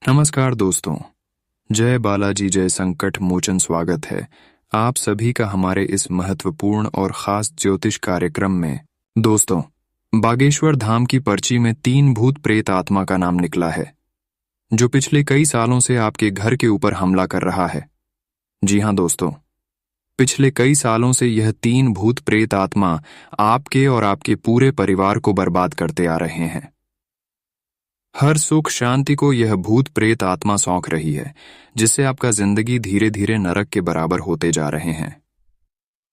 नमस्कार दोस्तों। जय बालाजी जय संकट मोचन। स्वागत है आप सभी का हमारे इस महत्वपूर्ण और खास ज्योतिष कार्यक्रम में। दोस्तों, बागेश्वर धाम की पर्ची में 3 भूत प्रेत आत्मा का नाम निकला है जो पिछले कई सालों से आपके घर के ऊपर हमला कर रहा है। जी हाँ दोस्तों, पिछले कई सालों से यह 3 भूत प्रेत आत्मा आपके और आपके पूरे परिवार को बर्बाद करते आ रहे हैं। हर सुख शांति को यह भूत प्रेत आत्मा सौंक रही है, जिससे आपका जिंदगी धीरे धीरे नरक के बराबर होते जा रहे हैं।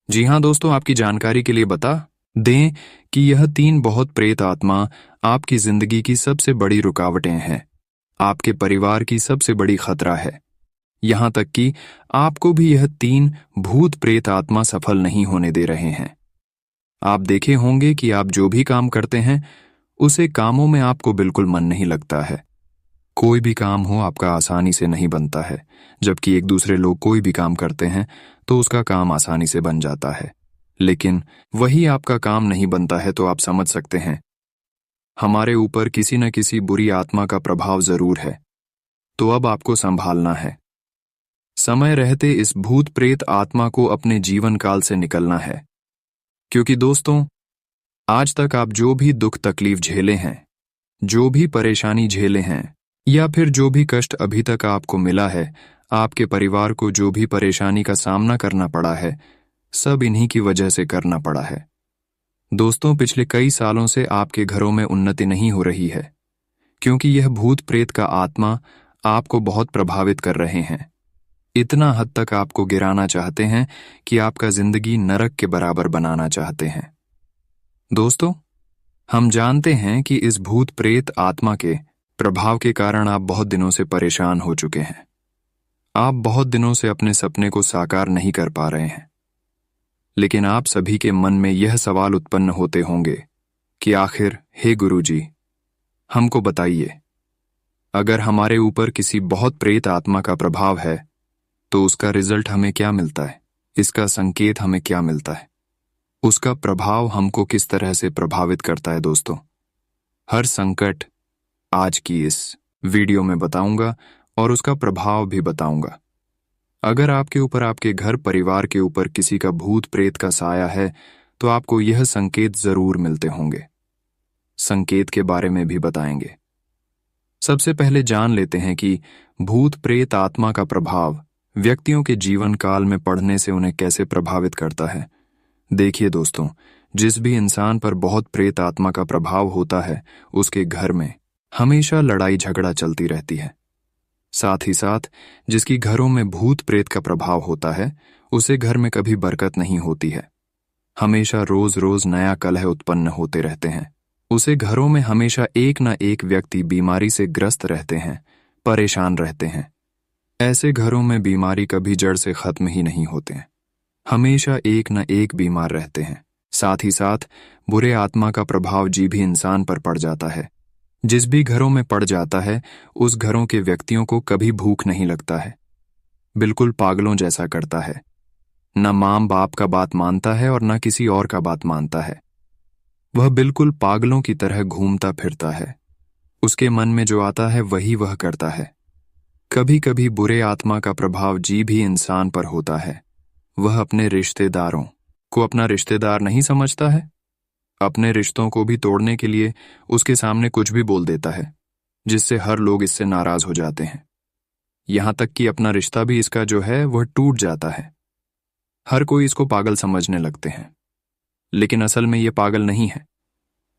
जी हाँ दोस्तों, आपकी जानकारी के लिए बता दें कि यह 3 बहुत प्रेत आत्मा आपकी जिंदगी की सबसे बड़ी रुकावटें हैं, आपके परिवार की सबसे बड़ी खतरा है। यहां तक कि आपको भी यह 3 भूत प्रेत आत्मा सफल नहीं होने दे रहे हैं। आप देखे होंगे कि आप जो भी काम करते हैं उसे कामों में आपको बिल्कुल मन नहीं लगता है। कोई भी काम हो आपका आसानी से नहीं बनता है, जबकि एक दूसरे लोग कोई भी काम करते हैं तो उसका काम आसानी से बन जाता है। लेकिन वही आपका काम नहीं बनता है तो आप समझ सकते हैं हमारे ऊपर किसी न किसी बुरी आत्मा का प्रभाव जरूर है। तो अब आपको संभालना है। समय रहते इस भूत प्रेत आत्मा को अपने जीवन काल से निकलना है, क्योंकि दोस्तों, आज तक आप जो भी दुख तकलीफ झेले हैं, जो भी परेशानी झेले हैं, या फिर जो भी कष्ट अभी तक आपको मिला है, आपके परिवार को जो भी परेशानी का सामना करना पड़ा है, सब इन्हीं की वजह से करना पड़ा है। दोस्तों, पिछले कई सालों से आपके घरों में उन्नति नहीं हो रही है, क्योंकि यह भूत प्रेत का आत्मा आपको बहुत प्रभावित कर रहे हैं। इतना हद तक आपको गिराना चाहते हैं कि आपका जिंदगी नरक के बराबर बनाना चाहते हैं। दोस्तों, हम जानते हैं कि इस भूत प्रेत आत्मा के प्रभाव के कारण आप बहुत दिनों से परेशान हो चुके हैं। आप बहुत दिनों से अपने सपने को साकार नहीं कर पा रहे हैं। लेकिन आप सभी के मन में यह सवाल उत्पन्न होते होंगे कि आखिर हे गुरुजी, हमको बताइए, अगर हमारे ऊपर किसी बहुत प्रेत आत्मा का प्रभाव है तो उसका रिजल्ट हमें क्या मिलता है? इसका संकेत हमें क्या मिलता है? उसका प्रभाव हमको किस तरह से प्रभावित करता है? दोस्तों, हर संकट आज की इस वीडियो में बताऊंगा और उसका प्रभाव भी बताऊंगा। अगर आपके ऊपर, आपके घर परिवार के ऊपर किसी का भूत प्रेत का साया है तो आपको यह संकेत जरूर मिलते होंगे। संकेत के बारे में भी बताएंगे। सबसे पहले जान लेते हैं कि भूत प्रेत आत्मा का प्रभाव व्यक्तियों के जीवन काल में पड़ने से उन्हें कैसे प्रभावित करता है। देखिए दोस्तों, जिस भी इंसान पर बहुत प्रेत आत्मा का प्रभाव होता है उसके घर में हमेशा लड़ाई झगड़ा चलती रहती है। साथ ही साथ जिसकी घरों में भूत प्रेत का प्रभाव होता है उसे घर में कभी बरकत नहीं होती है। हमेशा रोज रोज नया कलह उत्पन्न होते रहते हैं। उसे घरों में हमेशा एक न एक व्यक्ति बीमारी से ग्रस्त रहते हैं, परेशान रहते हैं। ऐसे घरों में बीमारी कभी जड़ से खत्म ही नहीं होते हैं, हमेशा एक न एक बीमार रहते हैं। साथ ही साथ बुरे आत्मा का प्रभाव भी इंसान पर पड़ जाता है। जिस भी घरों में पड़ जाता है उस घरों के व्यक्तियों को कभी भूख नहीं लगता है, बिल्कुल पागलों जैसा करता है। न माँ बाप का बात मानता है और न किसी और का बात मानता है। वह बिल्कुल पागलों की तरह घूमता फिरता है। उसके मन में जो आता है वही वह करता है। कभी कभी बुरे आत्मा का प्रभाव भी इंसान पर होता है। वह अपने रिश्तेदारों को अपना रिश्तेदार नहीं समझता है। अपने रिश्तों को भी तोड़ने के लिए उसके सामने कुछ भी बोल देता है, जिससे हर लोग इससे नाराज हो जाते हैं। यहां तक कि अपना रिश्ता भी इसका जो है वह टूट जाता है। हर कोई इसको पागल समझने लगते हैं, लेकिन असल में ये पागल नहीं है,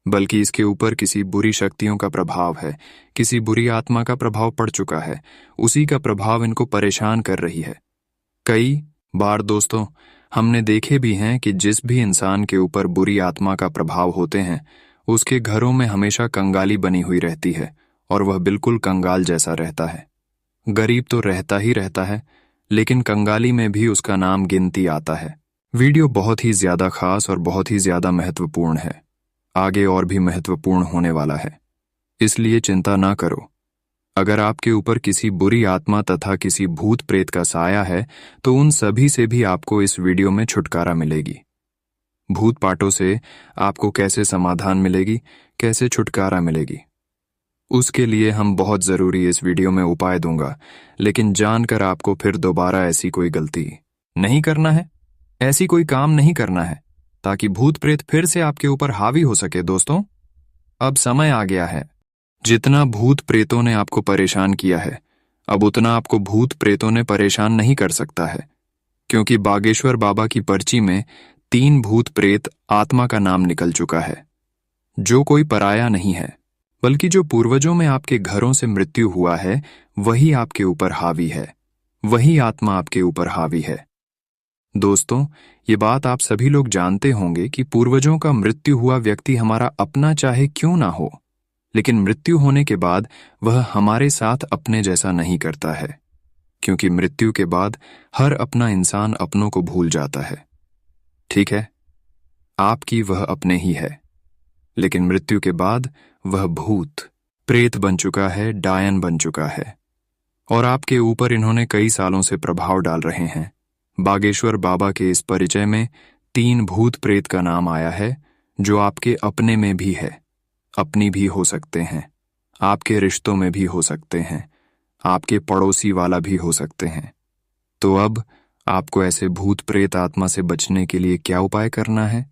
बल्कि इसके ऊपर किसी बुरी शक्तियों का प्रभाव है। किसी बुरी आत्मा का प्रभाव पड़ चुका है, उसी का प्रभाव इनको परेशान कर रही है। कई बार दोस्तों, हमने देखे भी हैं कि जिस भी इंसान के ऊपर बुरी आत्मा का प्रभाव होते हैं उसके घरों में हमेशा कंगाली बनी हुई रहती है और वह बिल्कुल कंगाल जैसा रहता है। गरीब तो रहता ही रहता है, लेकिन कंगाली में भी उसका नाम गिनती आता है। वीडियो बहुत ही ज्यादा खास और बहुत ही ज्यादा महत्वपूर्ण है। आगे और भी महत्वपूर्ण होने वाला है, इसलिए चिंता ना करो। अगर आपके ऊपर किसी बुरी आत्मा तथा किसी भूत प्रेत का साया है तो उन सभी से भी आपको इस वीडियो में छुटकारा मिलेगी। भूत पाटों से आपको कैसे समाधान मिलेगी, कैसे छुटकारा मिलेगी, उसके लिए हम बहुत ज़रूरी इस वीडियो में उपाय दूंगा, लेकिन जानकर आपको फिर दोबारा ऐसी कोई गलती नहीं करना है, ऐसी कोई काम नहीं करना है, ताकि भूत प्रेत फिर से आपके ऊपर हावी हो सके। दोस्तों, अब समय आ गया है। जितना भूत प्रेतों ने आपको परेशान किया है, अब उतना आपको भूत प्रेतों ने परेशान नहीं कर सकता है, क्योंकि बागेश्वर बाबा की पर्ची में 3 भूत प्रेत आत्मा का नाम निकल चुका है, जो कोई पराया नहीं है, बल्कि जो पूर्वजों में आपके घरों से मृत्यु हुआ है, वही आपके ऊपर हावी है, वही आत्मा आपके ऊपर हावी है। दोस्तों, ये बात आप सभी लोग जानते होंगे कि पूर्वजों का मृत्यु हुआ व्यक्ति हमारा अपना चाहे क्यों ना हो, लेकिन मृत्यु होने के बाद वह हमारे साथ अपने जैसा नहीं करता है, क्योंकि मृत्यु के बाद हर अपना इंसान अपनों को भूल जाता है। ठीक है, आपकी वह अपने ही है, लेकिन मृत्यु के बाद वह भूत प्रेत बन चुका है, डायन बन चुका है, और आपके ऊपर इन्होंने कई सालों से प्रभाव डाल रहे हैं। बागेश्वर बाबा के इस परिचय में 3 भूत प्रेत का नाम आया है, जो आपके अपने में भी है, अपनी भी हो सकते हैं, आपके रिश्तों में भी हो सकते हैं, आपके पड़ोसी वाला भी हो सकते हैं। तो अब आपको ऐसे भूत प्रेत आत्मा से बचने के लिए क्या उपाय करना है,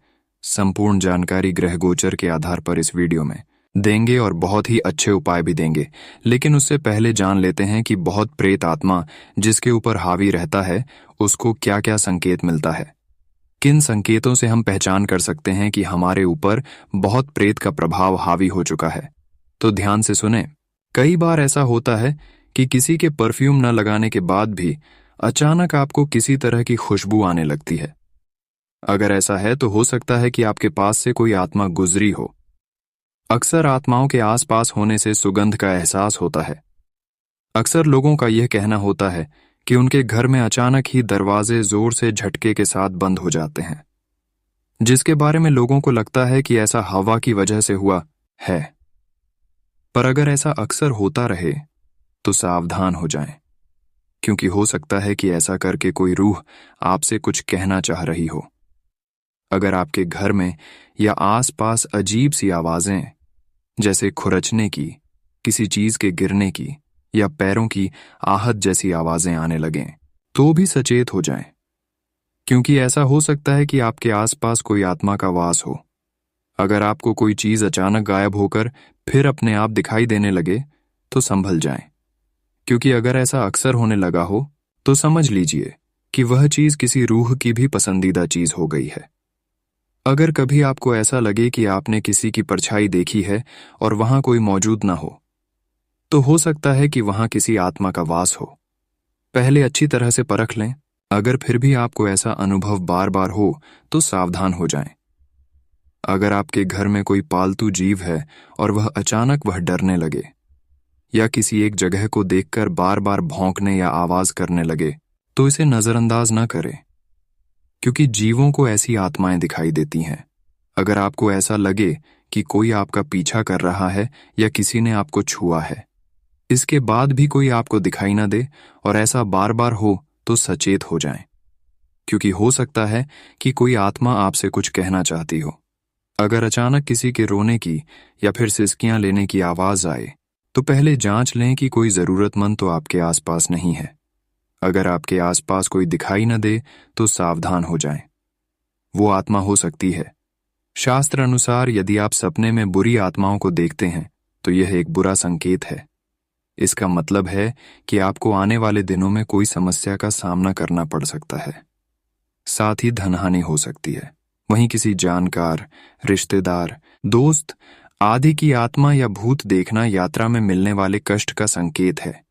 संपूर्ण जानकारी ग्रह गोचर के आधार पर इस वीडियो में देंगे, और बहुत ही अच्छे उपाय भी देंगे। लेकिन उससे पहले जान लेते हैं कि बहुत प्रेत आत्मा जिसके ऊपर हावी रहता है, उसको क्या क्या संकेत मिलता है। किन संकेतों से हम पहचान कर सकते हैं कि हमारे ऊपर बहुत प्रेत का प्रभाव हावी हो चुका है? तो ध्यान से सुने। कई बार ऐसा होता है कि किसी के परफ्यूम न लगाने के बाद भी अचानक आपको किसी तरह की खुशबू आने लगती है। अगर ऐसा है तो हो सकता है कि आपके पास से कोई आत्मा गुजरी हो। अक्सर आत्माओं के आसपास होने से सुगंध का एहसास होता है। अक्सर लोगों का यह कहना होता है कि उनके घर में अचानक ही दरवाजे जोर से झटके के साथ बंद हो जाते हैं, जिसके बारे में लोगों को लगता है कि ऐसा हवा की वजह से हुआ है। पर अगर ऐसा अक्सर होता रहे तो सावधान हो जाएं, क्योंकि हो सकता है कि ऐसा करके कोई रूह आपसे कुछ कहना चाह रही हो। अगर आपके घर में या आसपास अजीब सी आवाजें, जैसे खुरचने की, किसी चीज के गिरने की या पैरों की आहट जैसी आवाजें आने लगें, तो भी सचेत हो जाएं, क्योंकि ऐसा हो सकता है कि आपके आसपास कोई आत्मा का वास हो। अगर आपको कोई चीज अचानक गायब होकर फिर अपने आप दिखाई देने लगे तो संभल जाएं, क्योंकि अगर ऐसा अक्सर होने लगा हो तो समझ लीजिए कि वह चीज किसी रूह की भी पसंदीदा चीज हो गई है। अगर कभी आपको ऐसा लगे कि आपने किसी की परछाई देखी है और वहां कोई मौजूद ना हो, तो हो सकता है कि वहां किसी आत्मा का वास हो। पहले अच्छी तरह से परख लें। अगर फिर भी आपको ऐसा अनुभव बार बार हो तो सावधान हो जाएं। अगर आपके घर में कोई पालतू जीव है और वह अचानक डरने लगे, या किसी एक जगह को देखकर बार बार भौंकने या आवाज करने लगे, तो इसे नजरअंदाज न करें, क्योंकि जीवों को ऐसी आत्माएं दिखाई देती हैं। अगर आपको ऐसा लगे कि कोई आपका पीछा कर रहा है या किसी ने आपको छुआ है, इसके बाद भी कोई आपको दिखाई न दे और ऐसा बार बार हो, तो सचेत हो जाएं, क्योंकि हो सकता है कि कोई आत्मा आपसे कुछ कहना चाहती हो। अगर अचानक किसी के रोने की या फिर सिसकियां लेने की आवाज आए, तो पहले जांच लें कि कोई जरूरतमंद तो आपके आसपास नहीं है। अगर आपके आसपास कोई दिखाई न दे तो सावधान हो जाएं, वो आत्मा हो सकती है। शास्त्र अनुसार यदि आप सपने में बुरी आत्माओं को देखते हैं तो यह एक बुरा संकेत है। इसका मतलब है कि आपको आने वाले दिनों में कोई समस्या का सामना करना पड़ सकता है, साथ ही धनहानि हो सकती है। वहीं किसी जानकार, रिश्तेदार, दोस्त आदि की आत्मा या भूत देखना यात्रा में मिलने वाले कष्ट का संकेत है।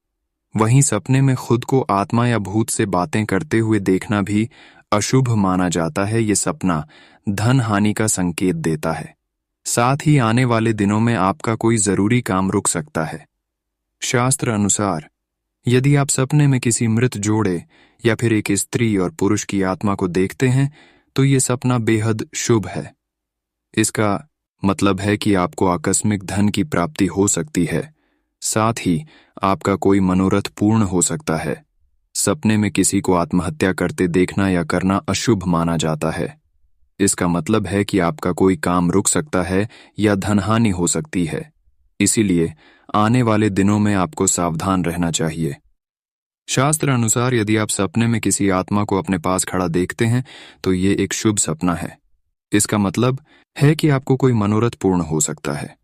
वहीं सपने में खुद को आत्मा या भूत से बातें करते हुए देखना भी अशुभ माना जाता है। ये सपना धन हानि का संकेत देता है। साथ ही आने वाले दिनों में आपका कोई जरूरी काम रुक सकता है। शास्त्र अनुसार यदि आप सपने में किसी मृत जोड़े या फिर एक स्त्री और पुरुष की आत्मा को देखते हैं तो ये सपना बेहद शुभ है। इसका मतलब है कि आपको आकस्मिक धन की प्राप्ति हो सकती है, साथ ही आपका कोई मनोरथ पूर्ण हो सकता है। सपने में किसी को आत्महत्या करते देखना या करना अशुभ माना जाता है। इसका मतलब है कि आपका कोई काम रुक सकता है या धनहानि हो सकती है। इसीलिए आने वाले दिनों में आपको सावधान रहना चाहिए। शास्त्र अनुसार यदि आप सपने में किसी आत्मा को अपने पास खड़ा देखते हैं तो ये एक शुभ सपना है। इसका मतलब है कि आपको कोई मनोरथ पूर्ण हो सकता है,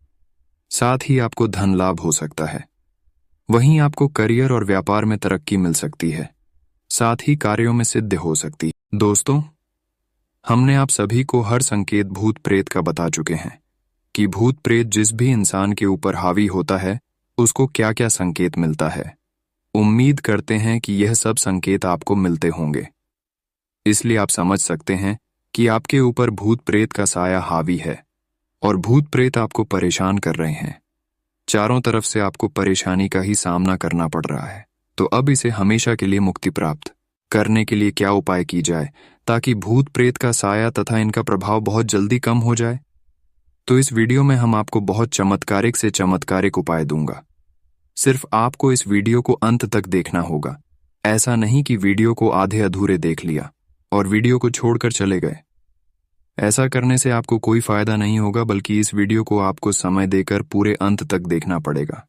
साथ ही आपको धन लाभ हो सकता है। वहीं आपको करियर और व्यापार में तरक्की मिल सकती है, साथ ही कार्यों में सिद्धि हो सकती है। दोस्तों, हमने आप सभी को हर संकेत भूत प्रेत का बता चुके हैं कि भूत प्रेत जिस भी इंसान के ऊपर हावी होता है उसको क्या क्या संकेत मिलता है। उम्मीद करते हैं कि यह सब संकेत आपको मिलते होंगे, इसलिए आप समझ सकते हैं कि आपके ऊपर भूत प्रेत का साया हावी है और भूत प्रेत आपको परेशान कर रहे हैं। चारों तरफ से आपको परेशानी का ही सामना करना पड़ रहा है। तो अब इसे हमेशा के लिए मुक्ति प्राप्त करने के लिए क्या उपाय की जाए ताकि भूत प्रेत का साया तथा इनका प्रभाव बहुत जल्दी कम हो जाए? तो इस वीडियो में हम आपको बहुत चमत्कारिक से चमत्कारिक उपाय दूंगा। सिर्फ आपको इस वीडियो को अंत तक देखना होगा। ऐसा नहीं कि वीडियो को आधे अधूरे देख लिया और वीडियो को छोड़कर चले गए। ऐसा करने से आपको कोई फायदा नहीं होगा, बल्कि इस वीडियो को आपको समय देकर पूरे अंत तक देखना पड़ेगा।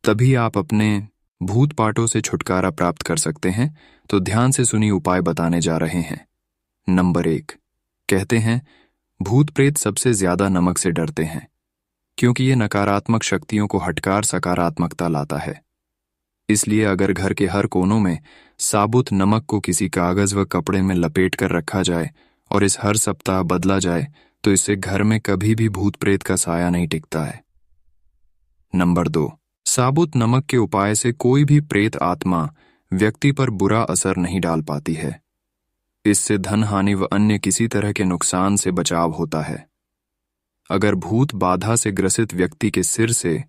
तभी आप अपने भूत पाटों से छुटकारा प्राप्त कर सकते हैं। तो ध्यान से सुनी उपाय बताने जा रहे हैं। नंबर 1, कहते हैं भूत प्रेत सबसे ज्यादा नमक से डरते हैं, क्योंकि ये नकारात्मक शक्तियों को हटकर सकारात्मकता लाता है। इसलिए अगर घर के हर कोनों में साबुत नमक को किसी कागज व कपड़े में लपेट कर रखा जाए और इस हर सप्ताह बदला जाए तो इससे घर में कभी भी भूत प्रेत का साया नहीं टिकता है। नंबर 2, साबुत नमक के उपाय से कोई भी प्रेत आत्मा व्यक्ति पर बुरा असर नहीं डाल पाती है। इससे धन हानि व अन्य किसी तरह के नुकसान से बचाव होता है। अगर भूत बाधा से ग्रसित व्यक्ति के सिर से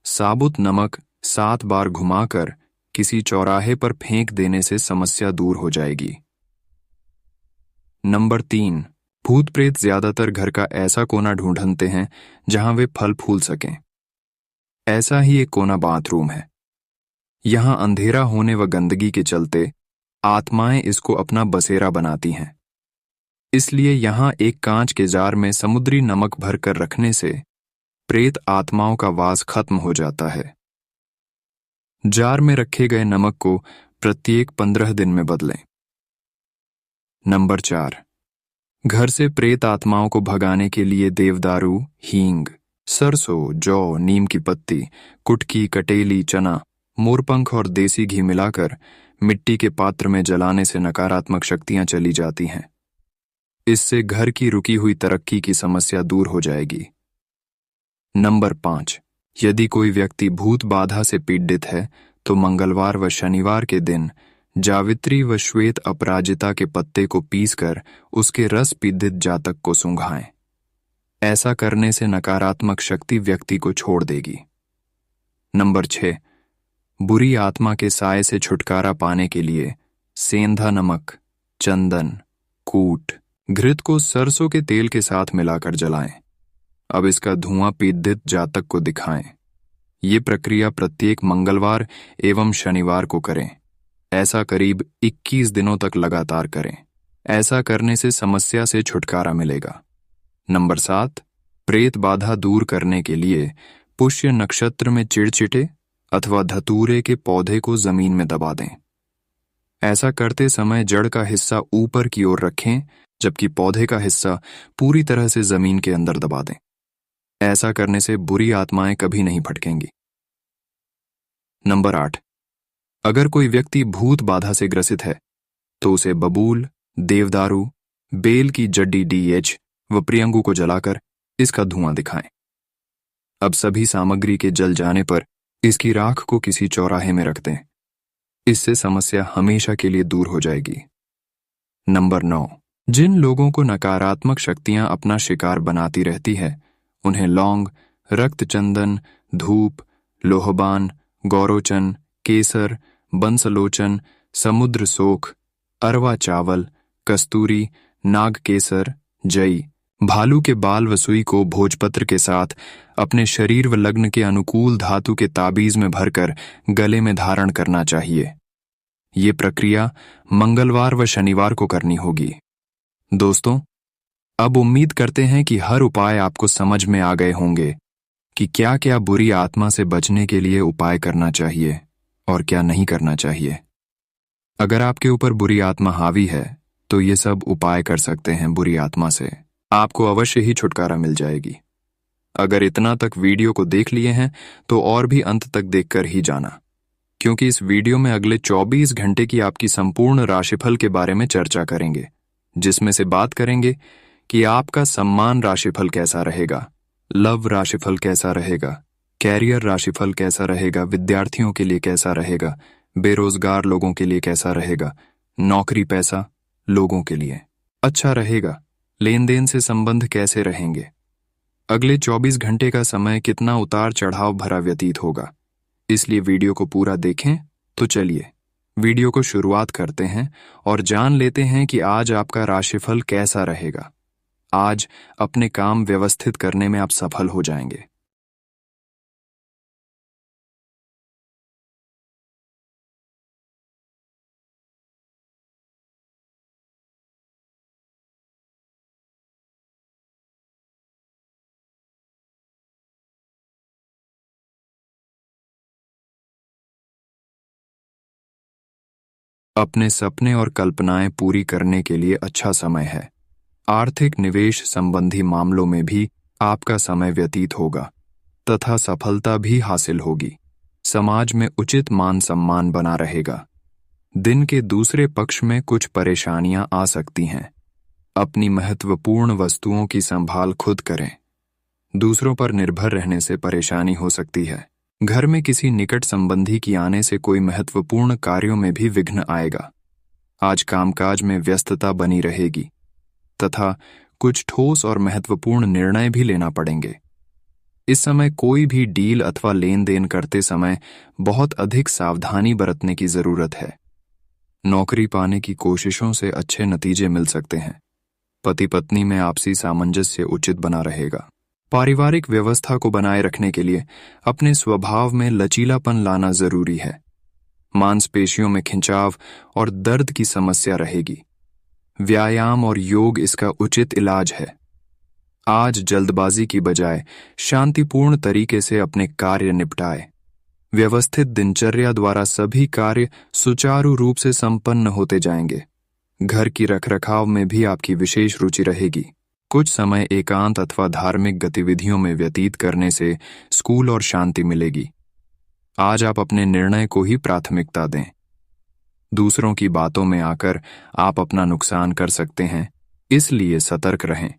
साबुत नमक 7 बार घुमाकर किसी चौराहे पर फेंक देने से समस्या दूर हो जाएगी। नंबर 3, भूत प्रेत ज्यादातर घर का ऐसा कोना ढूंढते हैं जहां वे फल फूल सकें। ऐसा ही एक कोना बाथरूम है। यहां अंधेरा होने व गंदगी के चलते आत्माएं इसको अपना बसेरा बनाती हैं। इसलिए यहां एक कांच के जार में समुद्री नमक भर कर रखने से प्रेत आत्माओं का वास खत्म हो जाता है। जार में रखे गए नमक को प्रत्येक 15 दिन में बदलें। नंबर 4, घर से प्रेत आत्माओं को भगाने के लिए देवदारू, हींग, सरसों, जौ, नीम की पत्ती, कुटकी, कटेली, चना, मोरपंख और देसी घी मिलाकर मिट्टी के पात्र में जलाने से नकारात्मक शक्तियां चली जाती हैं। इससे घर की रुकी हुई तरक्की की समस्या दूर हो जाएगी। नंबर 5, यदि कोई व्यक्ति भूत बाधा से पीड़ित है तो मंगलवार व शनिवार के दिन जावित्री व श्वेत अपराजिता के पत्ते को पीसकर उसके रस पीड़ित जातक को सूंघाएं। ऐसा करने से नकारात्मक शक्ति व्यक्ति को छोड़ देगी। नंबर 6, बुरी आत्मा के साए से छुटकारा पाने के लिए सेंधा नमक, चंदन, कूट, घृत को सरसों के तेल के साथ मिलाकर जलाएं। अब इसका धुआं पीड़ित जातक को दिखाएं। ये प्रक्रिया प्रत्येक मंगलवार एवं शनिवार को करें। ऐसा करीब 21 दिनों तक लगातार करें। ऐसा करने से समस्या से छुटकारा मिलेगा। नंबर 7, प्रेत बाधा दूर करने के लिए पुष्य नक्षत्र में चिड़चिटे अथवा धतूरे के पौधे को जमीन में दबा दें। ऐसा करते समय जड़ का हिस्सा ऊपर की ओर रखें, जबकि पौधे का हिस्सा पूरी तरह से जमीन के अंदर दबा दें। ऐसा करने से बुरी आत्माएं कभी नहीं भटकेंगी। नंबर 8, अगर कोई व्यक्ति भूत बाधा से ग्रसित है तो उसे बबूल, देवदारू, बेल की जड्डी DH व प्रियंगू को जलाकर इसका धुआं दिखाएं। अब सभी सामग्री के जल जाने पर इसकी राख को किसी चौराहे में रख दें। इससे समस्या हमेशा के लिए दूर हो जाएगी। नंबर 9, जिन लोगों को नकारात्मक शक्तियां अपना शिकार बनाती रहती है उन्हें लौंग, रक्त चंदन, धूप, लोहबान, गौरोचन, केसर, बंसलोचन, समुद्र सोख, अरवा चावल, कस्तूरी, नाग केसर, जई, भालू के बाल व सुई को भोजपत्र के साथ अपने शरीर व लग्न के अनुकूल धातु के ताबीज में भरकर गले में धारण करना चाहिए। ये प्रक्रिया मंगलवार व शनिवार को करनी होगी। दोस्तों, अब उम्मीद करते हैं कि हर उपाय आपको समझ में आ गए होंगे कि क्या क्या बुरी आत्मा से बचने के लिए उपाय करना चाहिए और क्या नहीं करना चाहिए। अगर आपके ऊपर बुरी आत्मा हावी है तो ये सब उपाय कर सकते हैं बुरी आत्मा से, आपको अवश्य ही छुटकारा मिल जाएगी। अगर इतना तक वीडियो को देख लिए हैं तो और भी अंत तक देखकर ही जाना, क्योंकि इस वीडियो में अगले 24 घंटे की आपकी संपूर्ण राशिफल के बारे में चर्चा करेंगे, जिसमें से बात करेंगे कि आपका सम्मान राशिफल कैसा रहेगा, लव राशिफल कैसा रहेगा, कैरियर राशिफल कैसा रहेगा, विद्यार्थियों के लिए कैसा रहेगा, बेरोजगार लोगों के लिए कैसा रहेगा, नौकरी पैसा लोगों के लिए अच्छा रहेगा, लेन देन से संबंध कैसे रहेंगे, अगले 24 घंटे का समय कितना उतार चढ़ाव भरा व्यतीत होगा। इसलिए वीडियो को पूरा देखें। तो चलिए वीडियो को शुरुआत करते हैं और जान लेते हैं कि आज आपका राशिफल कैसा रहेगा। आज अपने काम व्यवस्थित करने में आप सफल हो जाएंगे। अपने सपने और कल्पनाएं पूरी करने के लिए अच्छा समय है। आर्थिक निवेश संबंधी मामलों में भी आपका समय व्यतीत होगा तथा सफलता भी हासिल होगी। समाज में उचित मान सम्मान बना रहेगा। दिन के दूसरे पक्ष में कुछ परेशानियां आ सकती हैं। अपनी महत्वपूर्ण वस्तुओं की संभाल खुद करें। दूसरों पर निर्भर रहने से परेशानी हो सकती है। घर में किसी निकट संबंधी की आने से कोई महत्वपूर्ण कार्यों में भी विघ्न आएगा। आज कामकाज में व्यस्तता बनी रहेगी तथा कुछ ठोस और महत्वपूर्ण निर्णय भी लेना पड़ेंगे। इस समय कोई भी डील अथवा लेन देन करते समय बहुत अधिक सावधानी बरतने की जरूरत है। नौकरी पाने की कोशिशों से अच्छे नतीजे मिल सकते हैं। पति पत्नी में आपसी सामंजस्य उचित बना रहेगा। पारिवारिक व्यवस्था को बनाए रखने के लिए अपने स्वभाव में लचीलापन लाना जरूरी है। मांसपेशियों में खिंचाव और दर्द की समस्या रहेगी। व्यायाम और योग इसका उचित इलाज है। आज जल्दबाजी की बजाय शांतिपूर्ण तरीके से अपने कार्य निपटाए। व्यवस्थित दिनचर्या द्वारा सभी कार्य सुचारू रूप से संपन्न होते जाएंगे। घर की रखरखाव में भी आपकी विशेष रुचि रहेगी। कुछ समय एकांत अथवा धार्मिक गतिविधियों में व्यतीत करने से स्कूल और शांति मिलेगी। आज आप अपने निर्णय को ही प्राथमिकता दें। दूसरों की बातों में आकर आप अपना नुकसान कर सकते हैं, इसलिए सतर्क रहें।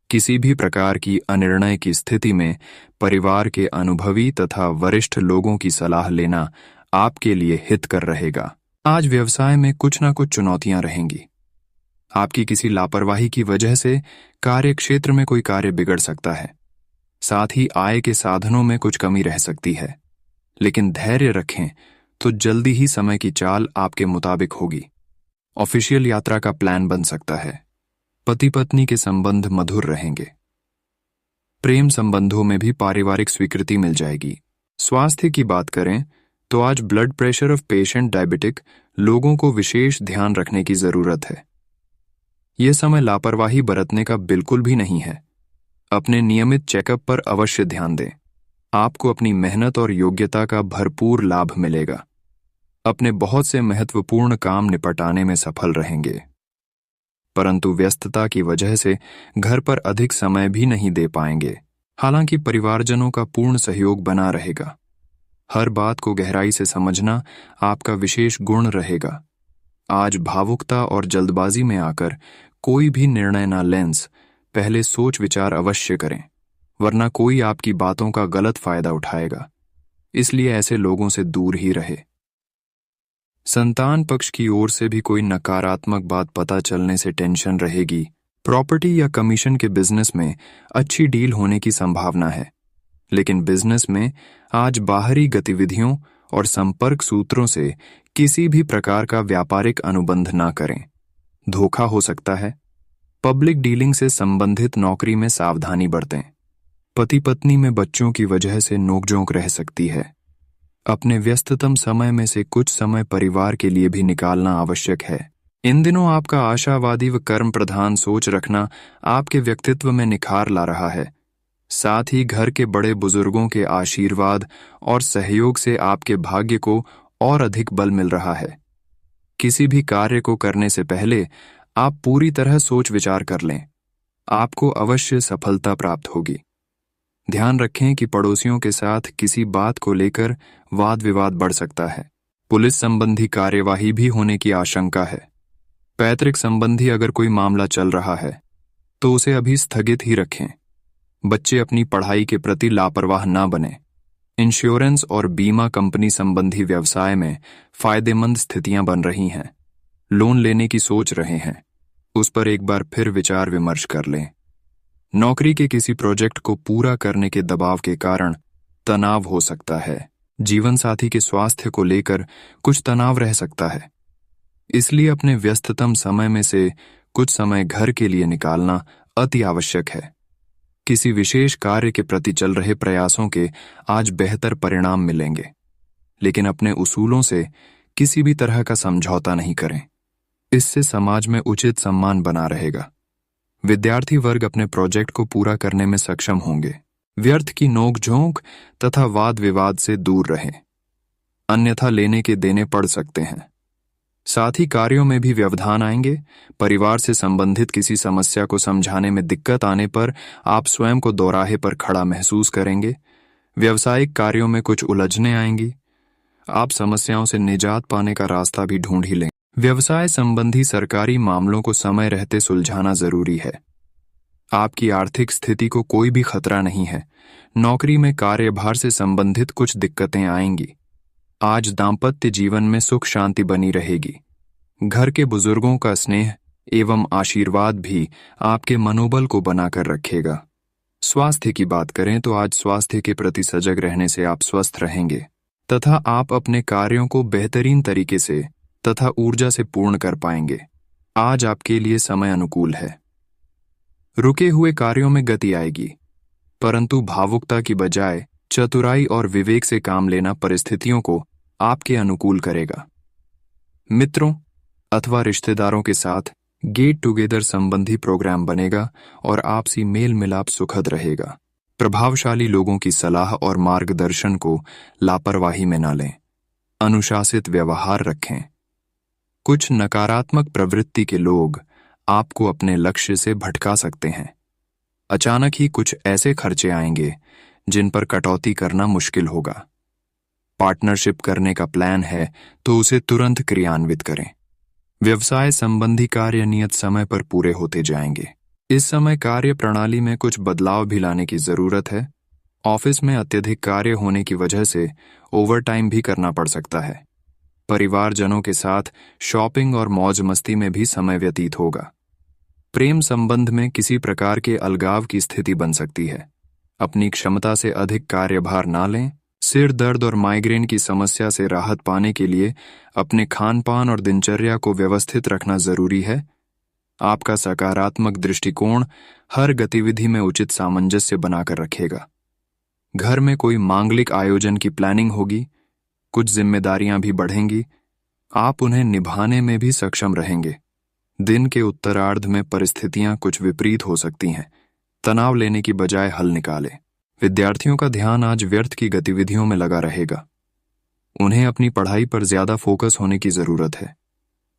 किसी भी प्रकार की अनिर्णय की स्थिति में परिवार के अनुभवी तथा वरिष्ठ लोगों की सलाह लेना आपके लिए हितकर रहेगा। आज व्यवसाय में कुछ न कुछ चुनौतियां रहेंगी। आपकी किसी लापरवाही की वजह से कार्य क्षेत्र में कोई कार्य बिगड़ सकता है। साथ ही आय के साधनों में कुछ कमी रह सकती है, लेकिन धैर्य रखें तो जल्दी ही समय की चाल आपके मुताबिक होगी। ऑफिशियल यात्रा का प्लान बन सकता है। पति पत्नी के संबंध मधुर रहेंगे। प्रेम संबंधों में भी पारिवारिक स्वीकृति मिल जाएगी। स्वास्थ्य की बात करें तो आज blood pressure of patient diabetic लोगों को विशेष ध्यान रखने की जरूरत है। यह समय लापरवाही बरतने का बिल्कुल भी नहीं है। अपने नियमित चेकअप पर अवश्य ध्यान दें। आपको अपनी मेहनत और योग्यता का भरपूर लाभ मिलेगा। अपने बहुत से महत्वपूर्ण काम निपटाने में सफल रहेंगे, परंतु व्यस्तता की वजह से घर पर अधिक समय भी नहीं दे पाएंगे। हालांकि परिवारजनों का पूर्ण सहयोग बना रहेगा। हर बात को गहराई से समझना आपका विशेष गुण रहेगा। आज भावुकता और जल्दबाजी में आकर कोई भी निर्णय ना लें। पहले सोच विचार अवश्य करें, वरना कोई आपकी बातों का गलत फायदा उठाएगा। इसलिए ऐसे लोगों से दूर ही रहे। संतान पक्ष की ओर से भी कोई नकारात्मक बात पता चलने से टेंशन रहेगी। प्रॉपर्टी या कमीशन के बिजनेस में अच्छी डील होने की संभावना है, लेकिन बिजनेस में आज बाहरी गतिविधियों और संपर्क सूत्रों से किसी भी प्रकार का व्यापारिक अनुबंध ना करें। धोखा हो सकता है। पब्लिक डीलिंग से संबंधित नौकरी में सावधानी बरतें। पति पत्नी में बच्चों की वजह से नोकझोंक रह सकती है। अपने व्यस्ततम समय में से कुछ समय परिवार के लिए भी निकालना आवश्यक है। इन दिनों आपका आशावादी व कर्म प्रधान सोच रखना आपके व्यक्तित्व में निखार ला रहा है। साथ ही घर के बड़े बुजुर्गों के आशीर्वाद और सहयोग से आपके भाग्य को और अधिक बल मिल रहा है। किसी भी कार्य को करने से पहले आप पूरी तरह सोच विचार कर लें, आपको अवश्य सफलता प्राप्त होगी। ध्यान रखें कि पड़ोसियों के साथ किसी बात को लेकर वाद विवाद बढ़ सकता है। पुलिस संबंधी कार्यवाही भी होने की आशंका है। पैतृक संबंधी अगर कोई मामला चल रहा है तो उसे अभी स्थगित ही रखें। बच्चे अपनी पढ़ाई के प्रति लापरवाह ना बने। इंश्योरेंस और बीमा कंपनी संबंधी व्यवसाय में फायदेमंद स्थितियां बन रही हैं। लोन लेने की सोच रहे हैं, उस पर एक बार फिर विचार विमर्श कर लें। नौकरी के किसी प्रोजेक्ट को पूरा करने के दबाव के कारण तनाव हो सकता है। जीवन साथी के स्वास्थ्य को लेकर कुछ तनाव रह सकता है, इसलिए अपने व्यस्ततम समय में से कुछ समय घर के लिए निकालना अति आवश्यक है। किसी विशेष कार्य के प्रति चल रहे प्रयासों के आज बेहतर परिणाम मिलेंगे, लेकिन अपने उसूलों से किसी भी तरह का समझौता नहीं करें। इससे समाज में उचित सम्मान बना रहेगा। विद्यार्थी वर्ग अपने प्रोजेक्ट को पूरा करने में सक्षम होंगे। व्यर्थ की नोक-झोंक तथा वाद विवाद से दूर रहें, अन्यथा लेने के देने पड़ सकते हैं। साथ ही कार्यों में भी व्यवधान आएंगे। परिवार से संबंधित किसी समस्या को समझाने में दिक्कत आने पर आप स्वयं को दोराहे पर खड़ा महसूस करेंगे। व्यावसायिक कार्यों में कुछ उलझने आएंगी। आप समस्याओं से निजात पाने का रास्ता भी ढूंढ ही लेंगे। व्यवसाय संबंधी सरकारी मामलों को समय रहते सुलझाना जरूरी है। आपकी आर्थिक स्थिति को कोई भी खतरा नहीं है। नौकरी में कार्यभार से संबंधित कुछ दिक्कतें आएंगी। आज दाम्पत्य जीवन में सुख शांति बनी रहेगी। घर के बुजुर्गों का स्नेह एवं आशीर्वाद भी आपके मनोबल को बनाकर रखेगा। स्वास्थ्य की बात करें तो आज स्वास्थ्य के प्रति सजग रहने से आप स्वस्थ रहेंगे तथा आप अपने कार्यों को बेहतरीन तरीके से तथा ऊर्जा से पूर्ण कर पाएंगे। आज आपके लिए समय अनुकूल है। रुके हुए कार्यों में गति आएगी, परंतु भावुकता की बजाय चतुराई और विवेक से काम लेना परिस्थितियों को आपके अनुकूल करेगा। मित्रों अथवा रिश्तेदारों के साथ गेट टुगेदर संबंधी प्रोग्राम बनेगा और आपसी मेल मिलाप सुखद रहेगा। प्रभावशाली लोगों की सलाह और मार्गदर्शन को लापरवाही में न लें। अनुशासित व्यवहार रखें। कुछ नकारात्मक प्रवृत्ति के लोग आपको अपने लक्ष्य से भटका सकते हैं। अचानक ही कुछ ऐसे खर्चे आएंगे जिन पर कटौती करना मुश्किल होगा। पार्टनरशिप करने का प्लान है तो उसे तुरंत क्रियान्वित करें। व्यवसाय संबंधी कार्य नियत समय पर पूरे होते जाएंगे। इस समय कार्य प्रणाली में कुछ बदलाव भी लाने की जरूरत है। ऑफिस में अत्यधिक कार्य होने की वजह से ओवरटाइम भी करना पड़ सकता है। परिवारजनों के साथ शॉपिंग और मौज मस्ती में भी समय व्यतीत होगा। प्रेम संबंध में किसी प्रकार के अलगाव की स्थिति बन सकती है। अपनी क्षमता से अधिक कार्यभार ना लें। सिर दर्द और माइग्रेन की समस्या से राहत पाने के लिए अपने खान-पान और दिनचर्या को व्यवस्थित रखना जरूरी है। आपका सकारात्मक दृष्टिकोण हर गतिविधि में उचित सामंजस्य बनाकर रखेगा। घर में कोई मांगलिक आयोजन की प्लानिंग होगी। कुछ जिम्मेदारियां भी बढ़ेंगी। आप उन्हें निभाने में भी सक्षम रहेंगे। दिन के उत्तरार्ध में परिस्थितियां कुछ विपरीत हो सकती हैं। तनाव लेने की बजाय हल निकालें। विद्यार्थियों का ध्यान आज व्यर्थ की गतिविधियों में लगा रहेगा। उन्हें अपनी पढ़ाई पर ज्यादा फोकस होने की जरूरत है।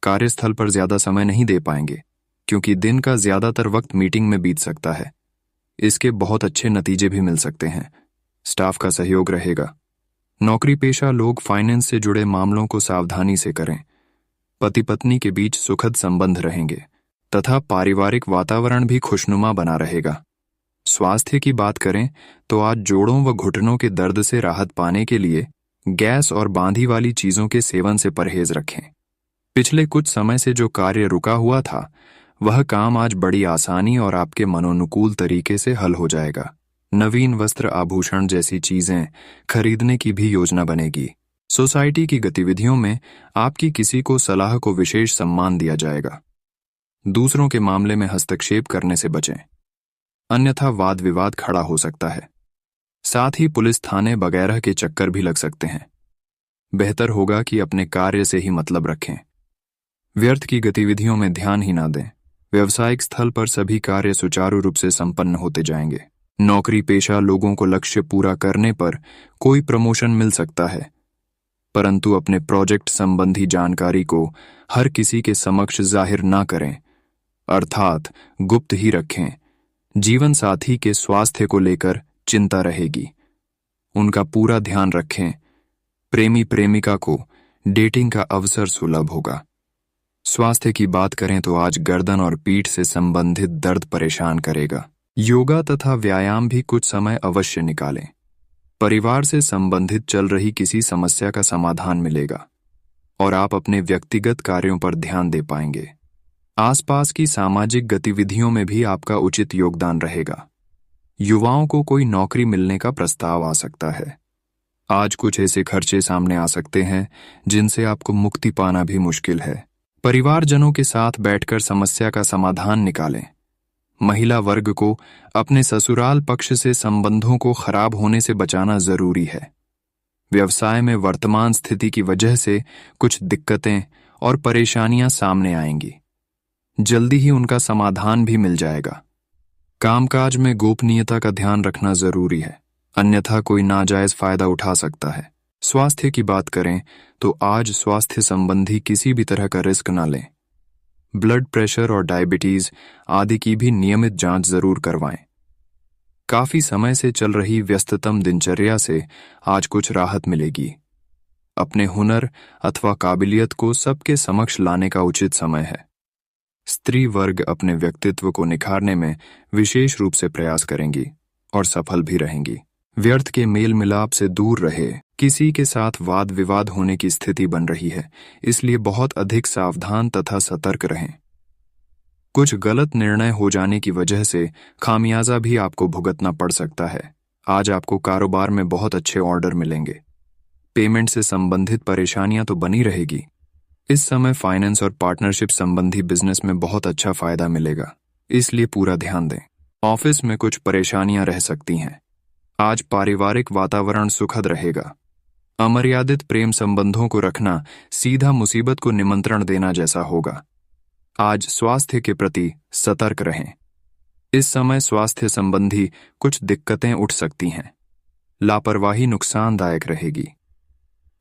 कार्यस्थल पर ज्यादा समय नहीं दे पाएंगे क्योंकि दिन का ज्यादातर वक्त मीटिंग में बीत सकता है। इसके बहुत अच्छे नतीजे भी मिल सकते हैं। स्टाफ का सहयोग रहेगा। नौकरी पेशा लोग फाइनेंस से जुड़े मामलों को सावधानी से करें। पति पत्नी के बीच सुखद संबंध रहेंगे तथा पारिवारिक वातावरण भी खुशनुमा बना रहेगा। स्वास्थ्य की बात करें तो आज जोड़ों व घुटनों के दर्द से राहत पाने के लिए गैस और बांधी वाली चीजों के सेवन से परहेज रखें। पिछले कुछ समय से जो कार्य रुका हुआ था वह काम आज बड़ी आसानी और आपके मनोनुकूल तरीके से हल हो जाएगा। नवीन वस्त्र आभूषण जैसी चीजें खरीदने की भी योजना बनेगी। सोसाइटी की गतिविधियों में आपकी किसी को सलाह को विशेष सम्मान दिया जाएगा। दूसरों के मामले में हस्तक्षेप करने से बचें, अन्यथा वाद विवाद खड़ा हो सकता है। साथ ही पुलिस थाने वगैरह के चक्कर भी लग सकते हैं। बेहतर होगा कि अपने कार्य से ही मतलब रखें। व्यर्थ की गतिविधियों में ध्यान ही ना दें। व्यावसायिक स्थल पर सभी कार्य सुचारू रूप से संपन्न होते जाएंगे। नौकरी पेशा लोगों को लक्ष्य पूरा करने पर कोई प्रमोशन मिल सकता है, परंतु अपने प्रोजेक्ट संबंधी जानकारी को हर किसी के समक्ष जाहिर ना करें, अर्थात गुप्त ही रखें। जीवन साथी के स्वास्थ्य को लेकर चिंता रहेगी, उनका पूरा ध्यान रखें। प्रेमी प्रेमिका को डेटिंग का अवसर सुलभ होगा। स्वास्थ्य की बात करें तो आज गर्दन और पीठ से संबंधित दर्द परेशान करेगा। योगा तथा व्यायाम भी कुछ समय अवश्य निकालें। परिवार से संबंधित चल रही किसी समस्या का समाधान मिलेगा और आप अपने व्यक्तिगत कार्यों पर ध्यान दे पाएंगे। आसपास की सामाजिक गतिविधियों में भी आपका उचित योगदान रहेगा। युवाओं को कोई नौकरी मिलने का प्रस्ताव आ सकता है। आज कुछ ऐसे खर्चे सामने आ सकते हैं जिनसे आपको मुक्ति पाना भी मुश्किल है। परिवारजनों के साथ बैठकर समस्या का समाधान निकालें। महिला वर्ग को अपने ससुराल पक्ष से संबंधों को खराब होने से बचाना जरूरी है। व्यवसाय में वर्तमान स्थिति की वजह से कुछ दिक्कतें और परेशानियां सामने आएंगी, जल्दी ही उनका समाधान भी मिल जाएगा। कामकाज में गोपनीयता का ध्यान रखना जरूरी है, अन्यथा कोई नाजायज फायदा उठा सकता है। स्वास्थ्य की बात करें तो आज स्वास्थ्य संबंधी किसी भी तरह का रिस्क न लें। ब्लड प्रेशर और डायबिटीज आदि की भी नियमित जांच जरूर करवाएं। काफी समय से चल रही व्यस्ततम दिनचर्या से आज कुछ राहत मिलेगी। अपने हुनर अथवा काबिलियत को सबके समक्ष लाने का उचित समय है। स्त्री वर्ग अपने व्यक्तित्व को निखारने में विशेष रूप से प्रयास करेंगी और सफल भी रहेंगी। व्यर्थ के मेल मिलाप से दूर रहे। किसी के साथ वाद विवाद होने की स्थिति बन रही है, इसलिए बहुत अधिक सावधान तथा सतर्क रहें। कुछ गलत निर्णय हो जाने की वजह से खामियाजा भी आपको भुगतना पड़ सकता है। आज आपको कारोबार में बहुत अच्छे ऑर्डर मिलेंगे। पेमेंट से संबंधित परेशानियां तो बनी रहेगी। इस समय फाइनेंस और पार्टनरशिप संबंधी बिजनेस में बहुत अच्छा फायदा मिलेगा, इसलिए पूरा ध्यान दें। ऑफिस में कुछ परेशानियां रह सकती हैं। आज पारिवारिक वातावरण सुखद रहेगा। अमर्यादित प्रेम संबंधों को रखना सीधा मुसीबत को निमंत्रण देना जैसा होगा। आज स्वास्थ्य के प्रति सतर्क रहें। इस समय स्वास्थ्य संबंधी कुछ दिक्कतें उठ सकती हैं। लापरवाही नुकसानदायक रहेगी।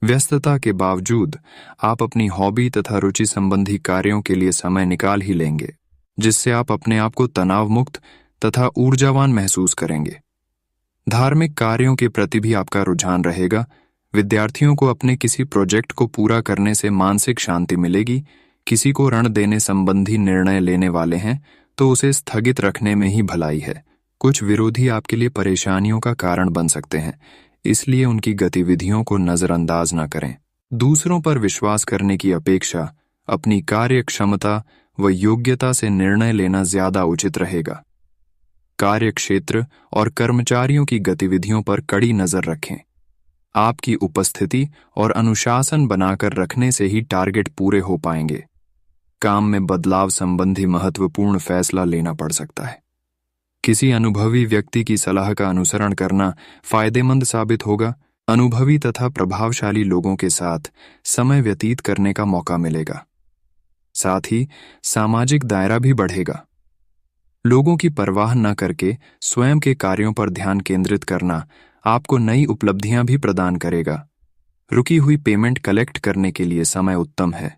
व्यस्तता के बावजूद आप अपनी हॉबी तथा रुचि संबंधी कार्यों के लिए समय निकाल ही लेंगे, जिससे आप अपने आप को तनाव मुक्त तथा ऊर्जावान महसूस करेंगे। धार्मिक कार्यों के प्रति भी आपका रुझान रहेगा। विद्यार्थियों को अपने किसी प्रोजेक्ट को पूरा करने से मानसिक शांति मिलेगी। किसी को ऋण देने संबंधी निर्णय लेने वाले हैं तो उसे स्थगित रखने में ही भलाई है। कुछ विरोधी आपके लिए परेशानियों का कारण बन सकते हैं, इसलिए उनकी गतिविधियों को नजरअंदाज न करें। दूसरों पर विश्वास करने की अपेक्षा अपनी कार्य क्षमता व योग्यता से निर्णय लेना ज्यादा उचित रहेगा। कार्य क्षेत्र और कर्मचारियों की गतिविधियों पर कड़ी नजर रखें। आपकी उपस्थिति और अनुशासन बनाकर रखने से ही टारगेट पूरे हो पाएंगे। काम में बदलाव संबंधी महत्वपूर्ण फैसला लेना पड़ सकता है। किसी अनुभवी व्यक्ति की सलाह का अनुसरण करना फायदेमंद साबित होगा। अनुभवी तथा प्रभावशाली लोगों के साथ समय व्यतीत करने का मौका मिलेगा। साथ ही सामाजिक दायरा भी बढ़ेगा। लोगों की परवाह न करके स्वयं के कार्यों पर ध्यान केंद्रित करना आपको नई उपलब्धियां भी प्रदान करेगा। रुकी हुई पेमेंट कलेक्ट करने के लिए समय उत्तम है।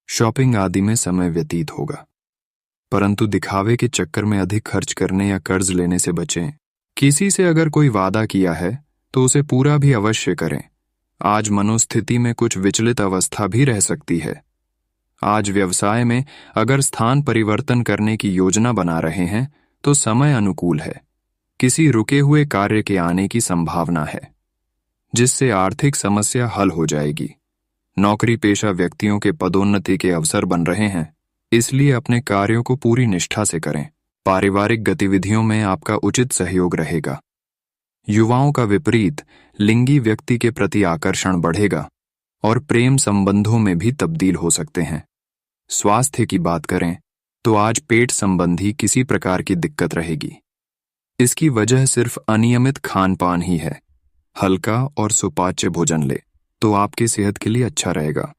शॉपिंग आदि में समय व्यतीत होगा, परंतु दिखावे के चक्कर में अधिक खर्च करने या कर्ज लेने से बचें। किसी से अगर कोई वादा किया है तो उसे पूरा भी अवश्य करें। आज मनोस्थिति में कुछ विचलित अवस्था भी रह सकती है। आज व्यवसाय में अगर स्थान परिवर्तन करने की योजना बना रहे हैं तो समय अनुकूल है। किसी रुके हुए कार्य के आने की संभावना है, जिससे आर्थिक समस्या हल हो जाएगी। नौकरी पेशा व्यक्तियों के पदोन्नति के अवसर बन रहे हैं, इसलिए अपने कार्यों को पूरी निष्ठा से करें। पारिवारिक गतिविधियों में आपका उचित सहयोग रहेगा। युवाओं का विपरीत लिंगी व्यक्ति के प्रति आकर्षण बढ़ेगा और प्रेम संबंधों में भी तब्दील हो सकते हैं। स्वास्थ्य की बात करें तो आज पेट संबंधी किसी प्रकार की दिक्कत रहेगी। इसकी वजह सिर्फ अनियमित खान पान ही है। हल्का और सुपाच्य भोजन ले तो आपकी सेहत के लिए अच्छा रहेगा।